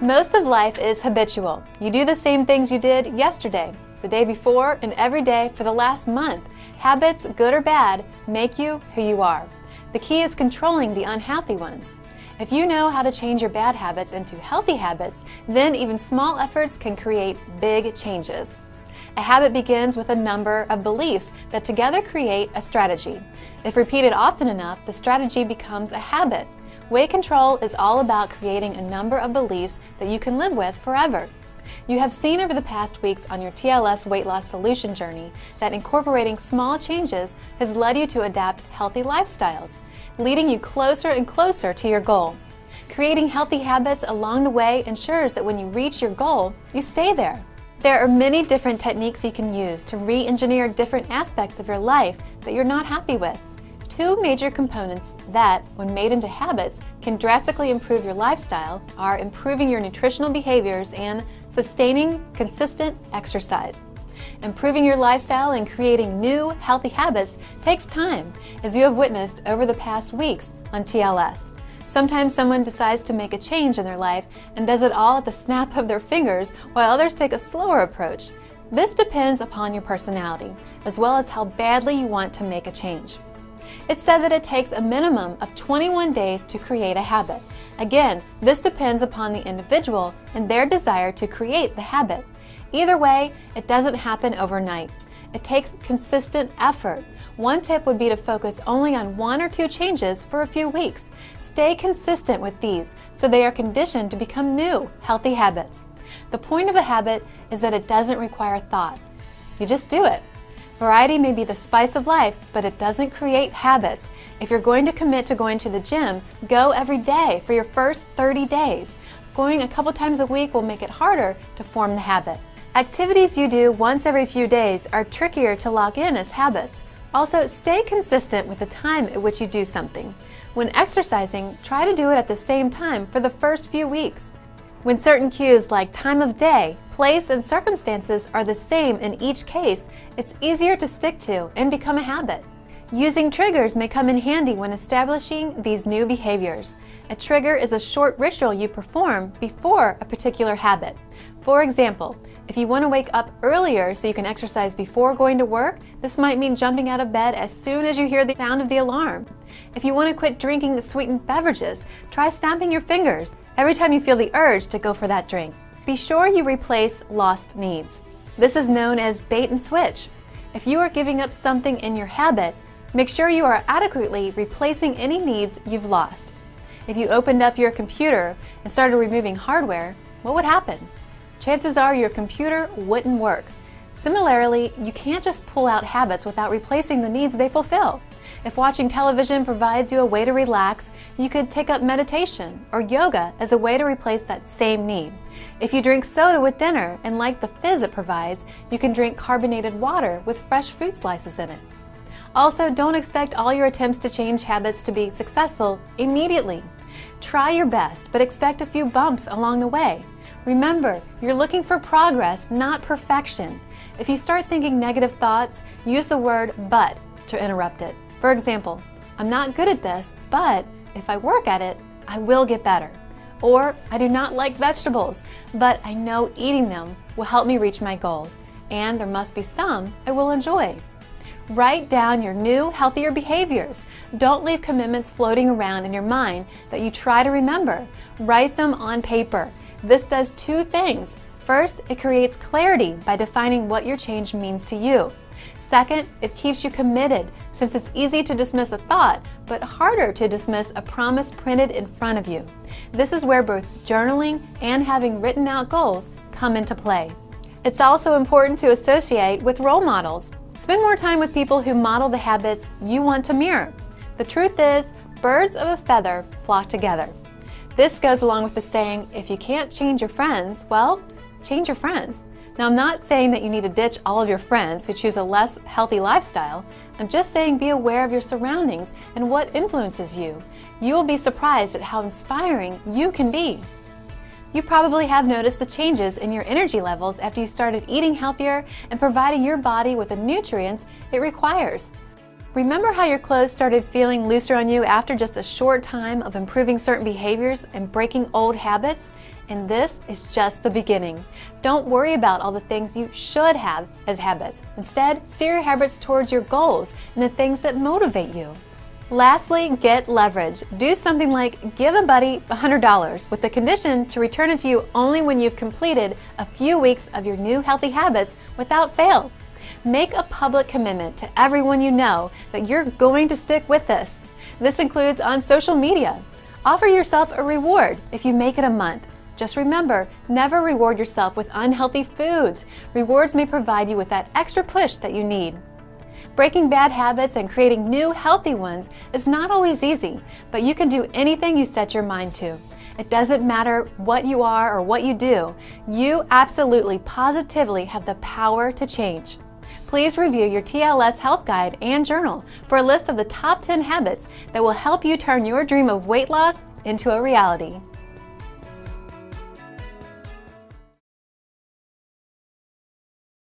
Most of life is habitual. You do the same things you did yesterday, the day before, and every day for the last month. Habits, good or bad, make you who you are. The key is controlling the unhealthy ones. If you know how to change your bad habits into healthy habits, then even small efforts can create big changes. A habit begins with a number of beliefs that together create a strategy. If repeated often enough, the strategy becomes a habit. Weight control is all about creating a number of beliefs that you can live with forever. You have seen over the past weeks on your TLS weight loss solution journey that incorporating small changes has led you to adapt healthy lifestyles, leading you closer and closer to your goal. Creating healthy habits along the way ensures that when you reach your goal, you stay there. There are many different techniques you can use to re-engineer different aspects of your life that you're not happy with. Two major components that, when made into habits, can drastically improve your lifestyle are improving your nutritional behaviors and sustaining consistent exercise. Improving your lifestyle and creating new, healthy habits takes time, as you have witnessed over the past weeks on TLS. Sometimes someone decides to make a change in their life and does it all at the snap of their fingers, while others take a slower approach. This depends upon your personality, as well as how badly you want to make a change. It's said that it takes a minimum of 21 days to create a habit. Again, this depends upon the individual and their desire to create the habit. Either way, it doesn't happen overnight. It takes consistent effort. One tip would be to focus only on 1 or 2 changes for a few weeks. Stay consistent with these so they are conditioned to become new, healthy habits. The point of a habit is that it doesn't require thought. You just do it. Variety may be the spice of life, but it doesn't create habits. If you're going to commit to going to the gym, go every day for your first 30 days. Going a couple times a week will make it harder to form the habit. Activities you do once every few days are trickier to lock in as habits. Also, stay consistent with the time at which you do something. When exercising, try to do it at the same time for the first few weeks. When certain cues like time of day, place, and circumstances are the same in each case, it's easier to stick to and become a habit. Using triggers may come in handy when establishing these new behaviors. A trigger is a short ritual you perform before a particular habit. For example, if you want to wake up earlier so you can exercise before going to work, this might mean jumping out of bed as soon as you hear the sound of the alarm. If you want to quit drinking sweetened beverages, try snapping your fingers every time you feel the urge to go for that drink. Be sure you replace lost needs. This is known as bait and switch. If you are giving up something in your habit, make sure you are adequately replacing any needs you've lost. If you opened up your computer and started removing hardware, what would happen? Chances are your computer wouldn't work. Similarly, you can't just pull out habits without replacing the needs they fulfill. If watching television provides you a way to relax, you could take up meditation or yoga as a way to replace that same need. If you drink soda with dinner and like the fizz it provides, you can drink carbonated water with fresh fruit slices in it. Also, don't expect all your attempts to change habits to be successful immediately. Try your best, but expect a few bumps along the way. Remember, you're looking for progress, not perfection. If you start thinking negative thoughts, use the word "but" to interrupt it. For example, I'm not good at this, but if I work at it, I will get better. Or, I do not like vegetables, but I know eating them will help me reach my goals, and there must be some I will enjoy. Write down your new, healthier behaviors. Don't leave commitments floating around in your mind that you try to remember. Write them on paper. This does 2 things. First, it creates clarity by defining what your change means to you. Second, it keeps you committed, since it's easy to dismiss a thought, but harder to dismiss a promise printed in front of you. This is where both journaling and having written out goals come into play. It's also important to associate with role models. Spend more time with people who model the habits you want to mirror. The truth is, birds of a feather flock together. This goes along with the saying, if you can't change your friends, well, change your friends. Now, I'm not saying that you need to ditch all of your friends who choose a less healthy lifestyle. I'm just saying be aware of your surroundings and what influences you. You will be surprised at how inspiring you can be. You probably have noticed the changes in your energy levels after you started eating healthier and providing your body with the nutrients it requires. Remember how your clothes started feeling looser on you after just a short time of improving certain behaviors and breaking old habits? And this is just the beginning. Don't worry about all the things you should have as habits. Instead, steer your habits towards your goals and the things that motivate you. Lastly, get leverage. Do something like give a buddy $100 with the condition to return it to you only when you've completed a few weeks of your new healthy habits without fail. Make a public commitment to everyone you know that you're going to stick with this. This includes on social media. Offer yourself a reward if you make it a month. Just remember, never reward yourself with unhealthy foods. Rewards may provide you with that extra push that you need. Breaking bad habits and creating new healthy ones is not always easy, but you can do anything you set your mind to. It doesn't matter what you are or what you do. You absolutely, positively have the power to change. Please review your TLS Health Guide and Journal for a list of the top 10 habits that will help you turn your dream of weight loss into a reality.